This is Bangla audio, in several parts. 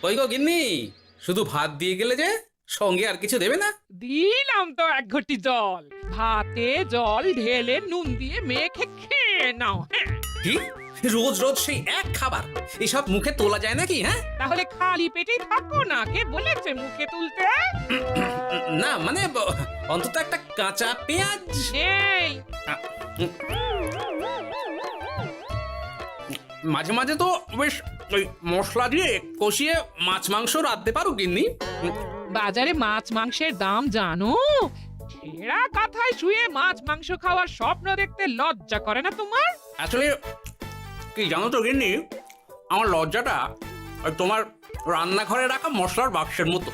ওই গো গিন্নি, শুধু ভাত দিয়ে গেলে যে, সঙ্গে আর কিছু দেবে না? দিলাম তো এক ঘটি জল। ভাতে জল ঢেলে নুন দিয়ে মেখে খেয়ে নাও। হ্যাঁ, কি রোজ রোজ সেই এক খাবার? এসব মুখে তোলা যায় নাকি? হ্যাঁ, তাহলে খালি পেটেই থাকো না, কে বলেছে মুখে তুলতে? না মানে অন্তত একটা কাঁচা পেঁয়াজ। নেই। মাঝে মাঝে তো বেশ ওই মশলা দিয়ে কষিয়ে মাছ মাংস রাঁধতে পারো গিন্নি। বাজারে মাছ মাংসের দাম জানো? ছেঁড়া কাঁথায় শুয়ে মাছ মাংস খাওয়ার স্বপ্ন দেখতে লজ্জা করে না তোমার? আসলে কি জানো তো গিন্নি, আমার লজ্জাটা ওই তোমার রান্নাঘরে রাখা মশলার বাক্সের মতো,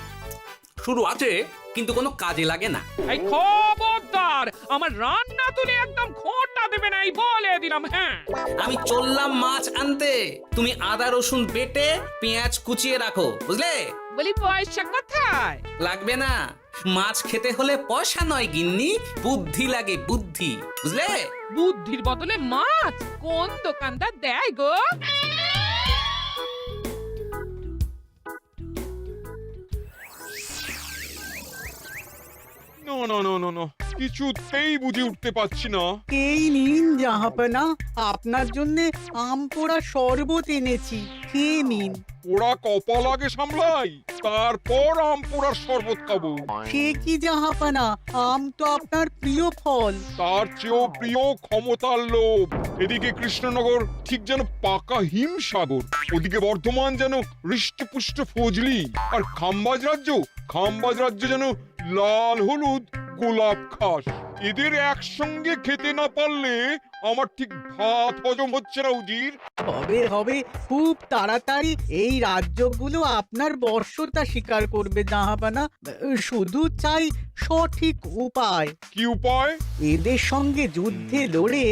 শুরু আছে কিন্তু কোনো কাজে লাগে না। এই খবরদার, আমার রান্না তুলে একদম খোঁটা দেবে না, এই বলে দিলাম। হ্যাঁ, আমি চললাম মাছ আনতে, তুমি আদা রসুন বেটে পেঁয়াজ কুচিয়ে রাখো, বুঝলে? বলি পয়সা কোথায়? লাগবে না, মাছ খেতে হলে পয়সা নয় গিন্নি, বুদ্ধি লাগে, বুদ্ধি, বুঝলে? বুদ্ধির বদলে মাছ কোন দোকানদার দেয় গো? না না না না না, কিছুতেই বুঝে উঠতে পারছি না। এই নিন জাহাপনা, আপনার জন্য আম পোড়া শরবত এনেছি, খেয়ে নিন। ওরা কপাল আগে সামলাই, তারপর আম পোড়ার শরবত খাবো। সে কি জাহাপনা, আম তো আপনার প্রিয় ফল। তার চেয়েও প্রিয় ক্ষমতার লোভ। এদিকে কৃষ্ণনগর ঠিক যেন পাকা হিমসাগর, ওদিকে বর্ধমান যেন হৃষ্টপুষ্ট ফজলি, আর খাম্বাজ রাজ্য যেন লাল হলুদ গোলাপ ঘাস। এদের একসঙ্গে খেতে না পারলে আমার ঠিক ভাত হজম হচ্ছে না উজির। হবে হবে, খুব তাড়াতাড়ি এই রাজ্যগুলো আপনার বর্ষতা স্বীকার করবে জাহাপনা। শুধু চাই সঠিক উপায়। কি উপায়? এদের সঙ্গে যুদ্ধে লড়ে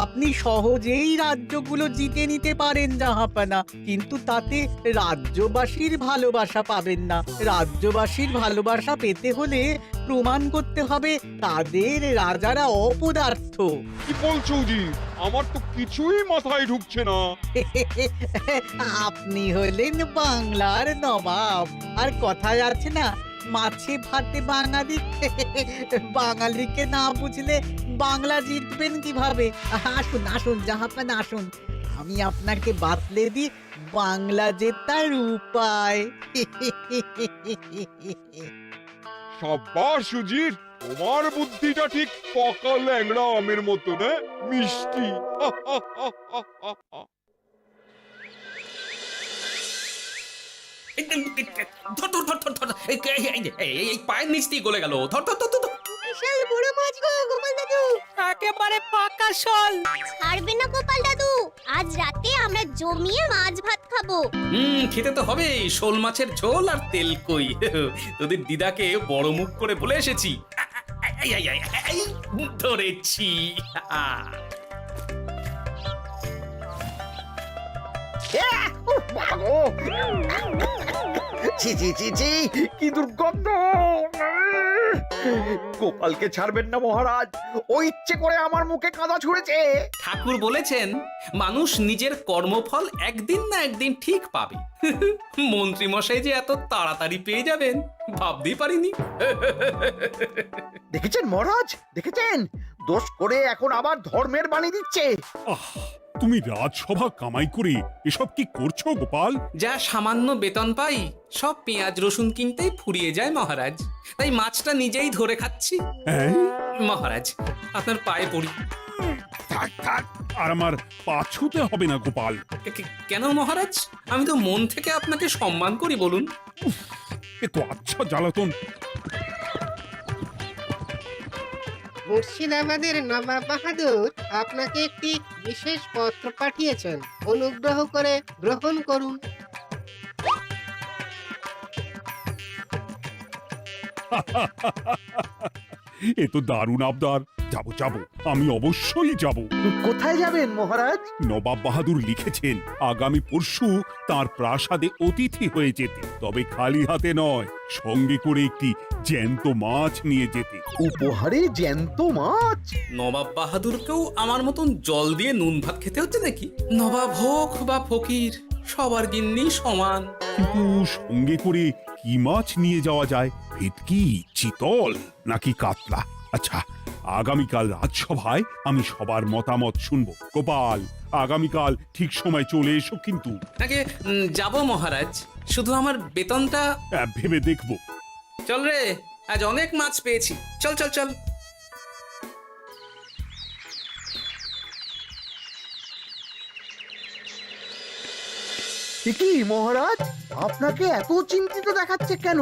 আপনি সহজেই রাজ্যগুলো জিতে নিতে পারেন জাহাপনা, কিন্তু তাতে রাজ্যবাসীর ভালোবাসা পাবেন না। রাজ্যবাসীর ভালোবাসা পেতে হলে প্রমাণ করতে হবে তাদের রাজারা অপদার্থ। কি বলছো উজির? আমার তো কিছুই মাথায় ঢুকছে না। আপনি হলেন বাংলার নবাব, আর কথায় আছে না, মাছে ভাতে বাঙালি। বাঙালিকে না বুঝলে বাংলা জিতবেন কিভাবে? আসুন আসুন জাহাপানা, আসুন, আমি আপনাকে বাতলে দিই বাংলা জেতার উপায়। সাব্বাস উজির, তোমার বুদ্ধিটা ঠিক পাকা ল্যাংড়া আমের মতো, না মিষ্টি। ধর ধর ধর ধর ধর, এই পায়ের নিচ দিয়ে গলে গেল, ধর ধর ধর ধর। বিশাল বড় মাছ গো গোপাল দাদু। একেবারে পাকা শোল। ছাড়বে না গোপাল দাদু, আজ রাতে আমরা জমিয়ে মাছ ভাত খাবো। খেতে তো হবে শোল মাছের ঝোল আর তেল কই। তোদের দিদাকে বড় মুখ করে বলে এসেছি, এই, ধরেছি। ছি ছি ছি ছি, কি দুর্গন্ধ! গোপালকে ছাড়বেন না মহারাজ, ও ইচ্ছে করে আমার মুখে কাদা ছুঁড়েছে। ঠাকুর বলেছেন মানুষ নিজের কর্মফল একদিন না একদিন ঠিক পাবে। মন্ত্রী মশাই যে এত তাড়াতাড়ি পেয়ে যাবেন ভাবতেই পারিনি। দেখেছেন মহারাজ, দেখেছেন? দোষ করে এখন আবার ধর্মের বাণী দিচ্ছে। আহ, তুমি রাজসভা কামাই করে এসব কি করছো গোপাল? যা সামান্য বেতন পাই সব পেঁয়াজ রসুন কিনতেই ফুরিয়ে যায় মহারাজ, তাই মাছটা নিজেই ধরে খাচ্ছি। হ্যাঁ? মহারাজ আপনার পায়ে পড়ি। থাক থাক, আর আমার পা ছুঁতে হবে না গোপাল। কেন মহারাজ? আমি তো মন থেকে আপনাকে সম্মান করি, বলুন। এ তো আচ্ছা জ্বালাতন। মুর্শিদাবাদের নবাব বাহাদুর আপনাকে একটি বিশেষ পত্র পাঠিয়েছেন, অনুগ্রহ করে গ্রহণ করুন। এ তো দারুণ আবদার। যাবো যাবো, আমি অবশ্যই যাব। কোথায় যাবেন মহারাজ? নবাব বাহাদুর লিখেছেন আগামী পরশু তার প্রাসাদে অতিথি হয়ে যেতে, তবে খালি হাতে নয়, সঙ্গে করে একটি জ্যান্ত মাছ নিয়ে যেতে। উপহারে জ্যান্ত মাছ? নবাব বাহাদুরকেও আমার মতন জল দিয়ে নুন ভাত খেতে হচ্ছে নাকি? নবাব হোক বা ফকির, সবার গিন্নি সমান। কিন্তু সঙ্গে করে কি মাছ নিয়ে যাওয়া যায়? ভেটকি, চিতল নাকি কাতলা? আচ্ছা, আগামীকাল রাজসভায় আমি সবার মতামত শুনবো। গোপাল, আগামীকাল ঠিক সময় চলে এসো কিন্তু। আগে যাব মহারাজ, শুধু আমার বেতনটা। ভেবে দেখবো। চল রে, আজ অনেক মাছ পেয়েছি। চল চল চল। কি মহারাজ, আপনাকে এত চিন্তিত দেখাচ্ছে কেন?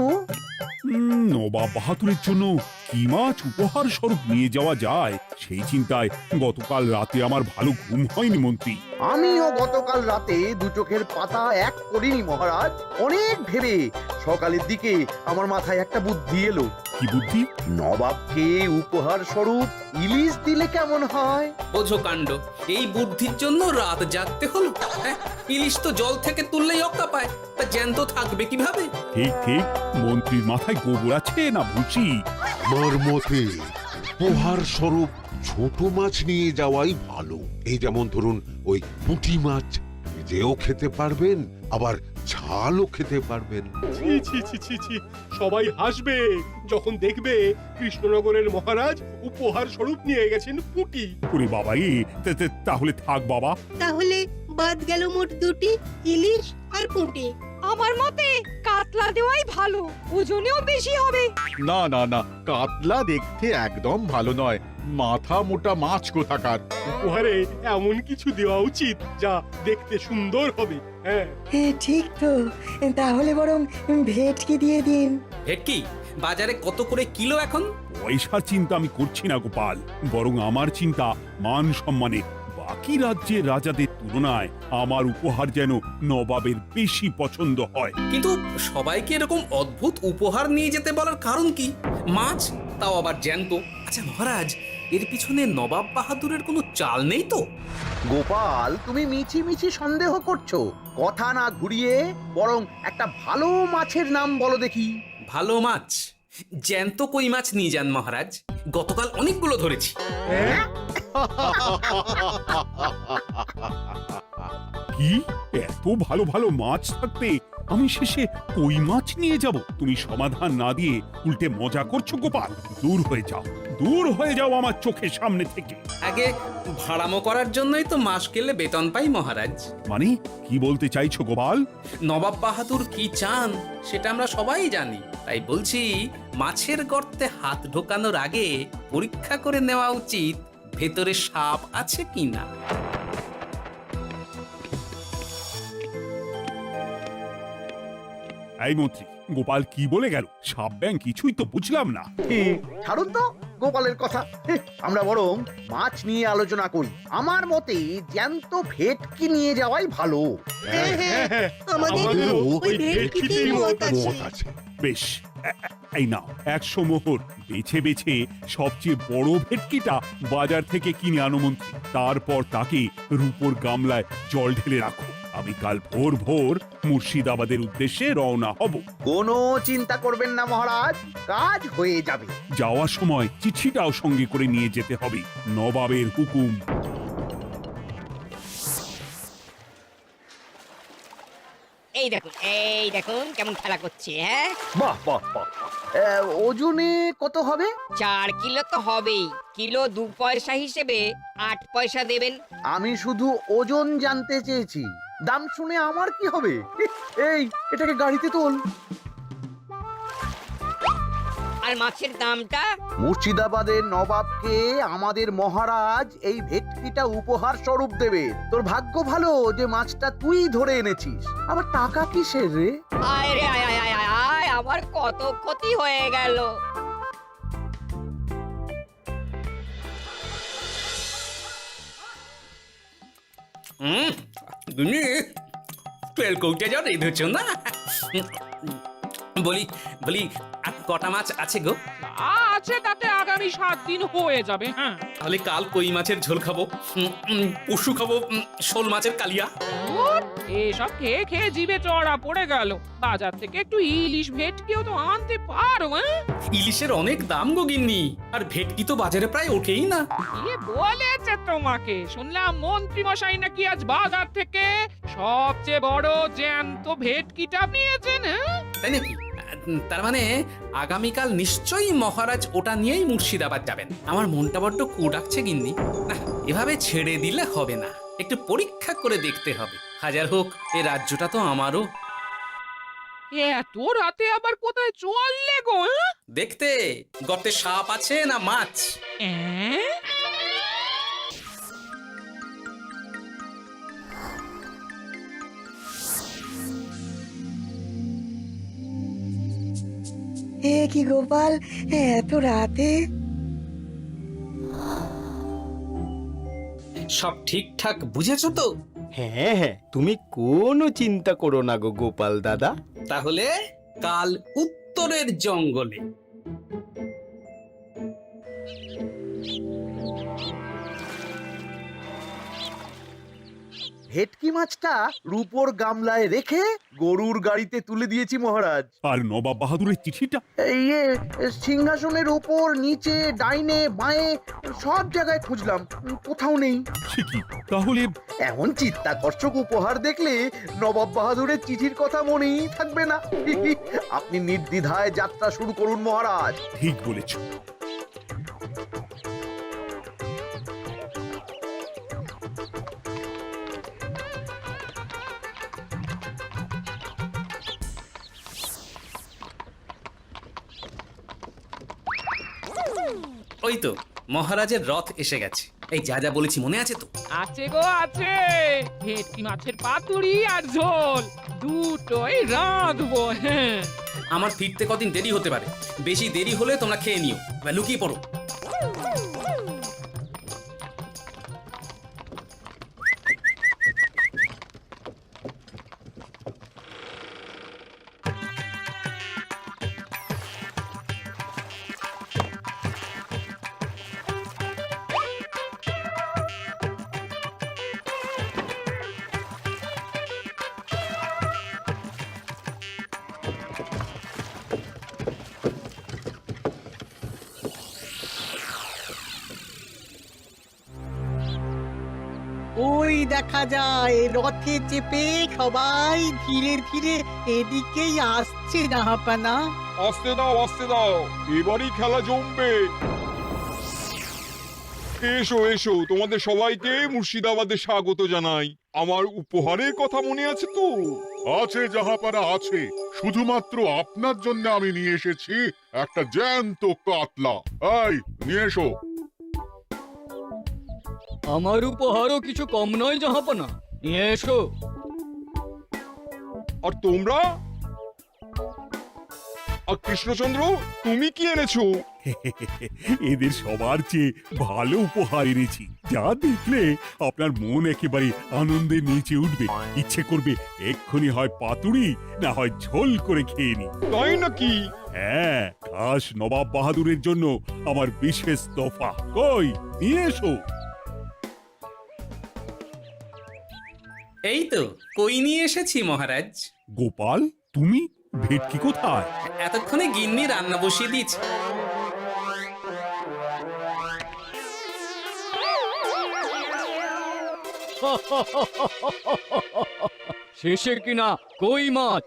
নবাব বাহাদুরের জন্য কি মাছ উপহার স্বরূপ নিয়ে যাওয়া যায় সেই চিন্তায় গতকাল রাতে আমার ভালো ঘুম হয়নি মন্ত্রী। আমিও গতকাল রাতে দু চোখের পাতা এক করিনি মহারাজ। অনেক ভেবে সকালের দিকে আমার মাথায় একটা বুদ্ধি এলো। কি বুদ্ধি? নবাবকে উপহার স্বরূপ ইলিশ দিলে কেমন হয়? বোঝো কাণ্ড, এই বুদ্ধির জন্য রাত জাগতে হলো। হ্যাঁ, ইলিশ তো জল থেকে তুললেই অক্কা পায়, তা জ্যান্ত থাকবে কিভাবে? ঠিক ঠিক, মন্ত্রীর মাথায় গোবর আছে না ভুসি? আমার মতে উপহার স্বরূপ ছোট মাছ নিয়ে যাওয়াই ভালো। এই যেমন ধরুন ওই পুঁটি মাছ, নিজেও খেতে পারবেন আবার ঝালও খেতে পারবেন। ছি ছি ছি ছি ছি, সবাই হাসবে যখন দেখবে কৃষ্ণনগরের মহারাজ উপহার স্বরূপ নিয়ে গেছেন পুঁটি। ওরে বাবা, তাহলে থাক বাবা। তাহলে বাদ গেল মোট দুটি, ইলিশ আর পুঁটি। আমার মতে কাতলা দেওয়াই ভালো, ওজনেও বেশি হবে। না না না, কাতলা দেখতে একদম ভালো নয়, মাথা মোটা মাছ কোথাকার। উপহারে এমন কিছু দেওয়া উচিত যা দেখতে সুন্দর হবে। হ্যাঁ, ঠিক তো, তাহলে বরং ভেটকি দিয়ে দিন। ভেটকি বাজারে কত করে কিলো এখন? পয়সার চিন্তা আমি করছি না গোপাল, বরং আমার চিন্তা মান সম্মানে। বাকি রাজ্যের রাজাদের তুলনায় আমার উপহার যেন নবাবের বেশি পছন্দ হয়। কিন্তু সবাইকে এরকম অদ্ভুত উপহার নিয়ে যেতে বলার কারণ কি? মাছ, তাও আবার জ্যান্ত। আচ্ছা মহারাজ, এর পিছনে নবাব বাহাদুরের কোনো চাল নেই তো? গোপাল, তুমি মিছি মিছি সন্দেহ করছো। কথা না ঘুরিয়ে বরং একটা ভালো মাছের নাম বলো দেখি। ভালো মাছ? জ্যান্ত কই মাছ নিয়ে যান মহারাজ, গতকাল অনেকগুলো ধরেছি। কি, এত ভালো ভালো মাছ থাকতে আমি শেষে কই মাছ নিয়ে যাব? তুমি সমাধান না দিয়ে উল্টে মজা করছো গোপাল। দূর হয়ে যাও, দূর হয়ে যাও আমার চোখের সামনে থেকে। আগে ভাড়ামো করার জন্যই তো মাস গেলে বেতন পাই মহারাজ। মানে কি বলতে চাইছো গোপাল? নবাব বাহাদুর কি চান সেটা আমরা সবাই জানি, তাই বলছি মাছের গর্তে হাত ঢোকানোর আগে পরীক্ষা করে নেওয়া উচিত ভেতরে সাপ আছে কিনা। এই মন্ত্রী, গোপাল কি বলে গেল? সাপ ব্যাং কিছুই তো বুঝলাম না। ছাড়ুন তো গোপালের কথা, আমরা বরং মাছ নিয়ে আলোচনা করি। আমার মতে জ্যান্ত ভেটকি নিয়ে যাওয়াই ভালো। আমাদেরও ওই ভেটকিতেই মত আছে। বেশ, এই নাও 100 মোহর। বেছে বেছে সবচেয়ে বড় ভেটকিটা বাজার থেকে কিনে আনো মন্ত্রী। তারপর তাকে রূপোর গামলায় জল ঢেলে রাখো। আমি কাল ভোর ভোর মুর্শিদাবাদের উদ্দেশ্যে রওনা হব। কোনো চিন্তা করবেন না মহারাজ, কাজ হয়ে যাবে। যাওয়ার সময় চিঠিটাও সঙ্গে করে নিয়ে যেতে হবে। নবাবের হুকুম। এই দেখুন কেমন খেলা করছে। হ্যাঁ, বাহ বাহ বাহ। ওজনে কত হবে? 4 কিলো তো হবেই। কিলো 2 পয়সা হিসেবে 8 পয়সা দেবেন। আমি শুধু ওজন জানতে চেয়েছি, দাম শুনে আমার কি হবে? এই, এটাকে গাড়িতে তোল। আর মাছের দামটা? মুর্শিদাবাদের নবাবকে আমাদের মহারাজ এই ভেটকিটা উপহার স্বরূপ দেবে। তোর ভাগ্য ভালো যে মাছটা তুই ধরে এনেছিস। আবার টাকা কিসের রে? আয় রে আয় আয় আয় আয়, আমার কত ক্ষতি হয়ে গেল। তেল কৌটে যা রেঁধেছ না। বলি বলি আর কটা মাছ আছে গো? আছে, তাতে আগামী 7 দিন হয়ে যাবে। হ্যাঁ, তাহলে কাল কই মাছের ঝোল খাবো, পরশু খাবো শোল মাছের কালিয়া। এসব খেয়ে খেয়ে জিভে চড়া পড়ে গেল। বাজার থেকে একটু ইলিশ ভেটকিও তো আনতে পারো। ইলিশের অনেক দাম গো গিন্নি, আর ভেটকি তো বাজারে প্রায় ওঠেই না। কে বলেছে তোমাকে? শুনলাম মন্ত্রী মশাই নাকি আজ বাজার থেকে সবচেয়ে বড় জ্যান্ত ভেটকিটা পেয়েছেন, হ্যাঁ? তাই নাকি? তার মানে আগামীকাল নিশ্চয়ই মহারাজ ওটা নিয়েই মুর্শিদাবাদ যাবেন। আমার মনটা বড্ড কু ডাকছে গিন্নি। না, এভাবে ছেড়ে দিলে হবে না, একটু পরীক্ষা করে দেখতে হবে। হাজার হোক, এ রাজ্যটা তো আমারও। এত রাতে আবার কোথায় চললে গো, হ্যাঁ? দেখতে গর্তে সাপ আছে না মাছ। অ্যাঁ? এ কি গোপাল, এত রাতে? সব ঠিকঠাক বুঝেছো তো? হ্যাঁ হ্যাঁ, তুমি কোনো চিন্তা করো না গো গোপাল দাদা। তাহলে কাল উত্তরের জঙ্গলে। ভেটকি মাছটা রূপোর গামলায় রেখে গরুর গাড়িতে তুলে দিয়েছি মহারাজ। আর নবাব বাহাদুরের চিঠিটা? ইয়ে, সিংহাসনের উপর, নিচে, ডাইনে, বাঁয়ে সব জায়গায় খুঁজলাম, কোথাও নেই। সে কি তাহলে? এমন চিত্তাকর্ষক উপহার দেখলে নবাব বাহাদুরের চিঠির কথা মনেই থাকবে না। আপনি নির্দ্বিধায় যাত্রা শুরু করুন মহারাজ। ঠিক বলেছ। ওই তো মহারাজের রথ এসে গেছে। এই যা যা বলেছি মনে আছে তো? আছে গো আছে, ভেটকি মাছের পাতুরি আর ঝোল দুটোই রাঁধবো। হ্যাঁ, আমার ফিরতে কদিন দেরি হতে পারে, বেশি দেরি হলে তোমরা খেয়ে নিও, এবার লুকিয়ে পড়ো। ওই দেখা যায় রথে চেপে সবাই ধীরে ধীরে এদিকেই আসছে জাহাপানা। আসতে দাও, আসতে দাও, এবারই খেলা জমবে। এসো এসো, তোমাদের সবাইকে মুর্শিদাবাদে স্বাগত জানাই। আমার উপহারের কথা মনে আছে তো? আছে জাহাপানা আছে, শুধুমাত্র আপনার জন্য আমি নিয়ে এসেছি একটা জ্যান্ত কাতলা। এই নিয়ে এসো। আমার উপহারও কিছু কম নয় জাহাপানা, নিয়ে এসো। আর তোমরা? আর কৃষ্ণচন্দ্র, তুমি কি এনেছো? এদের সবার চেয়ে ভালো উপহার এনেছি, যা দেখলে আপনার মন একেবারে আনন্দে নেচে উঠবে। ইচ্ছে করবে এক্ষুনি হয় পাতুরি না হয় ঝোল করে খেয়ে নি। তাই নাকি? হ্যাঁ, খাস নবাব বাহাদুরের জন্য আমার বিশেষ তোফা। কই, নিয়ে এসো। এই তো কই নিয়ে এসেছি মহারাজ। গোপাল, তুমি? ভেটকি কোথায়? এতক্ষণে গিন্নি রান্না বসিয়ে দিয়েছে। শেষে কিনা কই মাছ?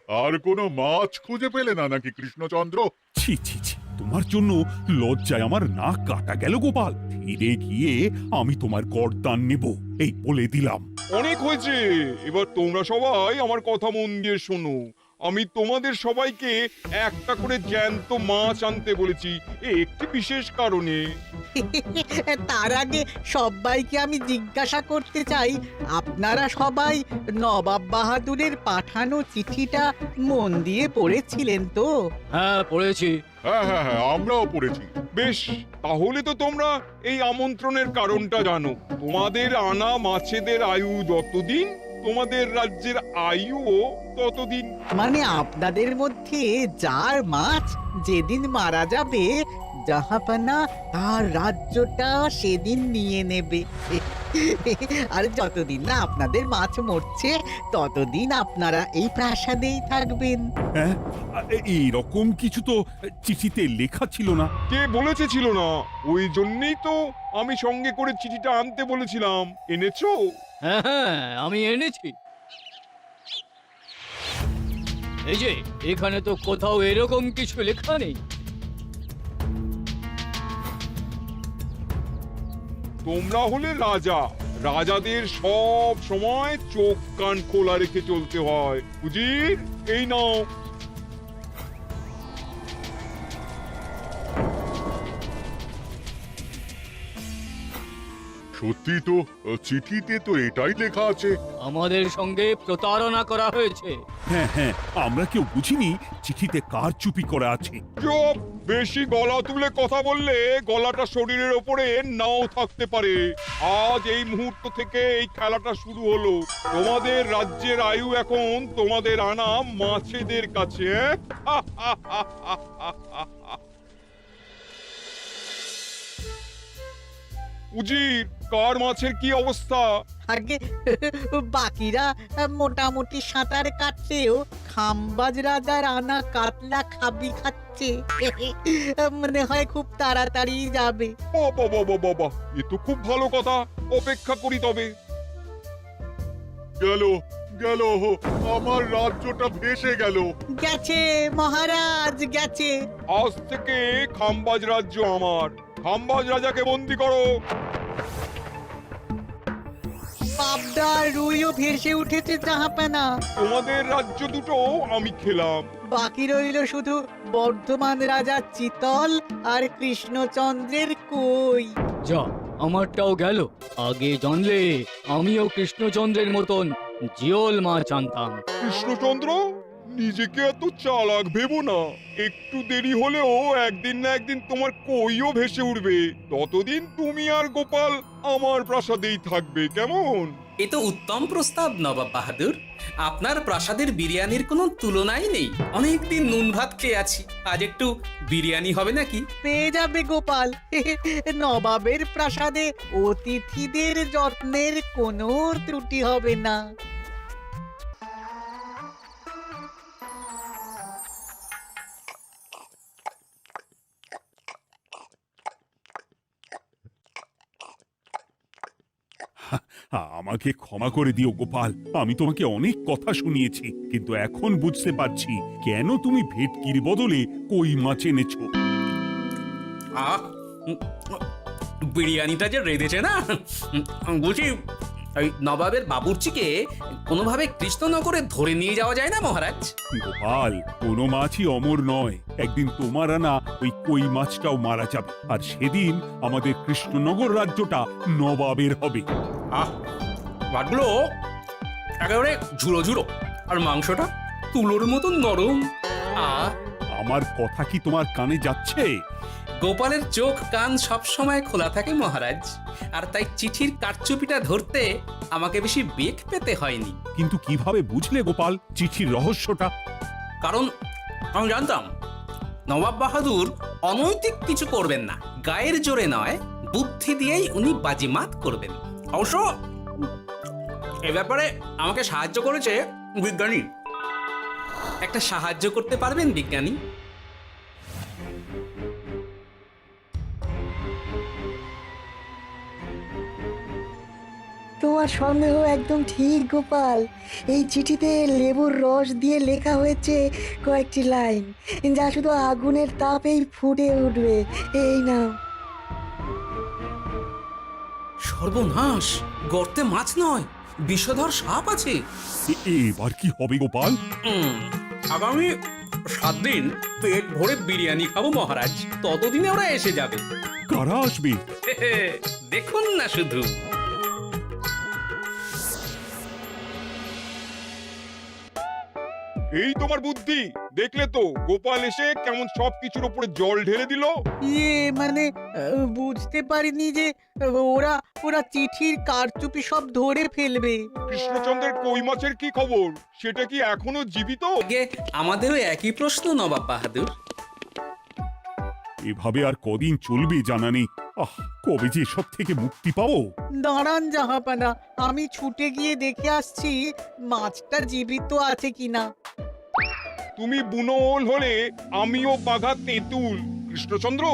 আর কোনো মাছ খুঁজে পেলে না নাকি কৃষ্ণচন্দ্র? ছি ছি ছি, তোমার জন্য লজ্জায় আমার নাক কাটা গেল গোপাল। ফিরে গিয়ে আমি তোমার গর্দান নেব, এই বলে দিলাম। অনেক হয়েছে, এবার তোমরা সবাই আমার কথা মন দিয়ে শোনো। আমি তোমাদের সবাইকে একটা করে জ্যান্ত মাছ আনতে বলেছি একটি বিশেষ কারণে। তার আগে সবাইকে আমি জিজ্ঞাসা করতে চাই, আপনারা সবাই নবাব বাহাদুরের পাঠানো চিঠিটা মন দিয়ে পড়েছিলেন তো? হ্যাঁ পড়েছি। হ্যাঁ হ্যাঁ হ্যাঁ, আমরাও পড়েছি। বেশ, তাহলে তো তোমরা এই আমন্ত্রণের কারণটা জানো। তোমাদের আনা মাছেদের আয়ু যতদিন, তোমাদের রাজ্যের আয়ুও ততদিন। মানে আপনাদের মধ্যে যার মাছ যেদিন মারা যাবে, জাহাপানা তার রাজ্যটা সেদিন নিয়ে নেবে। আর যতদিন না আপনাদের মাছ মরছে, ততদিন আপনারা এই প্রাসাদেই থাকবেন। হ্যাঁ, এইরকম কিছু তো চিঠিতে লেখা ছিল না। কে বলেছে ছিল না? ওই জন্যই তো আমি সঙ্গে করে চিঠিটা আনতে বলেছিলাম। এনেছো? হ্যাঁ হ্যাঁ আমি এনেছি। এই যে এখানে তো কোথাও এরকম কিছু লেখা নেই। তোমরা হলে রাজা, রাজাদের সব সময় চোখ কান খোলা রেখে চলতে হয়। উজির, এই নাও। সত্যি তো, চিঠিতে তো এটাই লেখা আছে। আমাদের সঙ্গে প্রতারণা করা হয়েছে। হ্যাঁ হ্যাঁ, আমরা কেউ বুঝিনি চিঠিতে কার চুপি করা আছে। চুপ! বেশি গলা তুলে কথা বললে গলাটা শরীরের ওপরে নাও থাকতে পারে। আজ এই মুহূর্ত থেকে এই খেলাটা শুরু হলো। তোমাদের রাজ্যের আয়ু এখন তোমাদের আনা মাছেদের কাছে। উজির, কার মাছের কি অবস্থা? আগে বাকিরা মোটামুটি সাঁতার কাটলেও খাম্বাজ রাজার আনা কাতলা খাবি খাচ্ছে। মনে হয় খুব তাড়াতাড়ি যাবে। বাবা বাবা বাবা, এ তো খুব ভালো কথা। অপেক্ষা করি তবে। গেল গেল, আমার রাজ্যটা ভেসে গেল। গেছে মহারাজ, গেছে। আজ থেকে খাম্বাজ রাজ্য আমার। খাম্বাজ রাজাকে বন্দি করো। পাবদা রুইও ভেসে উঠেছে জাহাপানা। তোমাদের রাজ্য দুটো আমি খেলাম। বাকি রইল শুধু বর্ধমান রাজা চিতল আর কৃষ্ণচন্দ্রের কই। যা, আমারটাও গেল। আগে জানলে আমিও কৃষ্ণচন্দ্রের মতন জিওল মাছ আনতাম। কৃষ্ণচন্দ্র, নিজেকে এত চালাক ভেবো না। একটু দেরি হলেও একদিন না একদিন তোমার কইও ভেসে উঠবে। ততদিন তুমি আর গোপাল আমার প্রাসাদেই থাকবে, কেমন? এ তো উত্তম প্রস্তাব নবাব বাহাদুর। আপনার প্রাসাদের বিরিয়ানির কোনো তুলনাই নেই। অনেকদিন নুন ভাত খেয়ে আছি, আজ একটু বিরিয়ানি হবে নাকি? পেয়ে যাবে গোপাল। নবাবের প্রাসাদে অতিথিদের যত্নের কোনো ত্রুটি হবে না। আমাকে ক্ষমা করে দিও গোপাল, আমি তোমাকে অনেক কথা শুনিয়েছি, কিন্তু এখন বুঝতে পারছি কেন তুমি ভেটকির বদলে কই মাছ এনেছো। আহ, বিরিয়ানিটা যে রেঁধেছে না, বলছি এই নবাবের বাবুর্চিকে কোনোভাবে কৃষ্ণনগরে ধরে নিয়ে যাওয়া যায় না মহারাজ? গোপাল, কোনো মাছই অমর নয়। একদিন তোমার আনা ওই কই মাছটাও মারা যাবে, আর সেদিন আমাদের কৃষ্ণনগর রাজ্যটা নবাবের হবে। আহ, মাছগুলো একেবারে ঝুড়ো ঝুড়ো, আর মাংসটা তুলোর মতন নরম। আহ, আমার কথা কি তোমার কানে যাচ্ছে? গোপালের চোখ কান সব সময় খোলা থাকে মহারাজ, আর তাই চিঠির কারচুপিটা ধরতে আমাকে বেশি বেগ পেতে হয়নি। কিন্তু কিভাবে বুঝলে গোপাল চিঠির রহস্যটা? কারণ আমি জানতাম নবাব বাহাদুর অনৈতিক কিছু করবেন না। গায়ের জোরে নয়, বুদ্ধি দিয়েই উনি বাজিমাত করবেন। অবশ্য এ ব্যাপারে আমাকে সাহায্য করেছে বিজ্ঞানী। একটা সাহায্য করতে পারবেন বিজ্ঞানী? তোমার সন্দেহ একদম ঠিক গোপাল। এই চিঠিতে লেবুর রস দিয়ে লেখা হয়েছে কয়েকটি লাইন, যা শুধু আগুনের তাপেই ফুটে উঠবে। এই নাও। সর্বনাশ! গর্তে মাছ নয়, বিষধর সাপ আছে। এবার কি হবে গোপাল? আগামী 7 দিন পেট ভরে বিরিয়ানি খাবো মহারাজ। ততদিনে ওরা এসে যাবে। কারা আসবে? দেখুন না শুধু। এই তোমার বুদ্ধি, দেখলে তো গোপাল এসে কেমন সবকিছুর উপরে জল ঢেলে দিল। মানে বুঝতে পারিনি যে ওরা ওরা চিঠির কারচুপি সব ধরে ফেলবে। কৃষ্ণচন্দ্রের কই মাছের কি খবর? সেটা কি এখনো জীবিত? আমাদেরও একই প্রশ্ন নবাব বাহাদুর। এভাবে আর কদিন চলবে জানা নেই। কবে যে এসব থেকে মুক্তি পাবো। দাঁড়ান জাহাপানা, আমি ছুটে গিয়ে দেখে আসছি মাছটা জীবিত আছে কিনা। তুমি বুনোল হলে আমিও বাঘা তেঁতুল। কৃষ্ণচন্দ্র,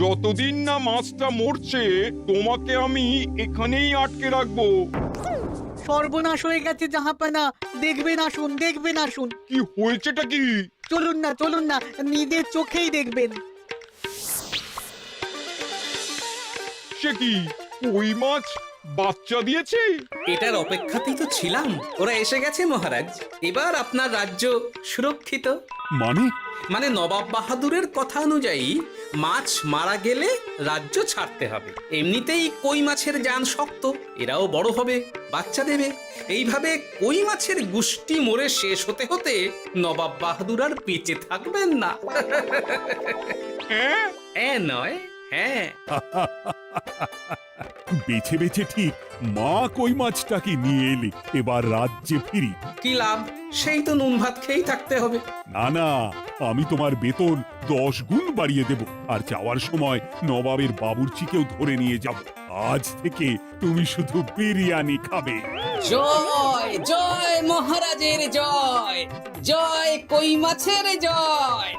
যতদিন না মাছটা মরছে তোমাকে আমি এখানেই আটকে রাখবো। সর্বনাশ হয়ে গেছে জাহাপানা, দেখবেন আসুন, দেখবেন আসুন। কি হয়েছেটা কি? চলুন না, নিজের চোখেই দেখবেন। সে কি কই মাছ বাচ্চা দিয়েছে? এটার অপেক্ষাতেই তো ছিলাম। ওরা এসে গেছে মহারাজ, এবার আপনার রাজ্য সুরক্ষিত। মানে মানে নবাব বাহাদুরের কথা অনুযায়ী মাছ মারা গেলে রাজ্য ছাড়তে হবে। এমনিতেই কই মাছের জান শক্ত, এরাও বড় হবে, বাচ্চা দেবে। এইভাবে কই মাছের গুষ্টি মরে শেষ হতে হতে নবাব বাহাদুর আর বেঁচে থাকবেন না। নয়, হ্যাঁ। বেছে বেছে ঠিক মা কই মাছটাকে নিয়ে এলে, এবার রাজ্যে ফিরি। কি লাভ? সেই তো নুন ভাত খেয়েই থাকতে হবে। না না, আমি তোমার বেতন 10 গুণ বাড়িয়ে দেব, আর যাওয়ার সময় নবাবের বাবুর্চিকেও ধরে নিয়ে যাব। আজ থেকে তুমি শুধু বিরিয়ানি খাবে। জয় জয় মহারাজের জয়, জয় কই মাছের জয়।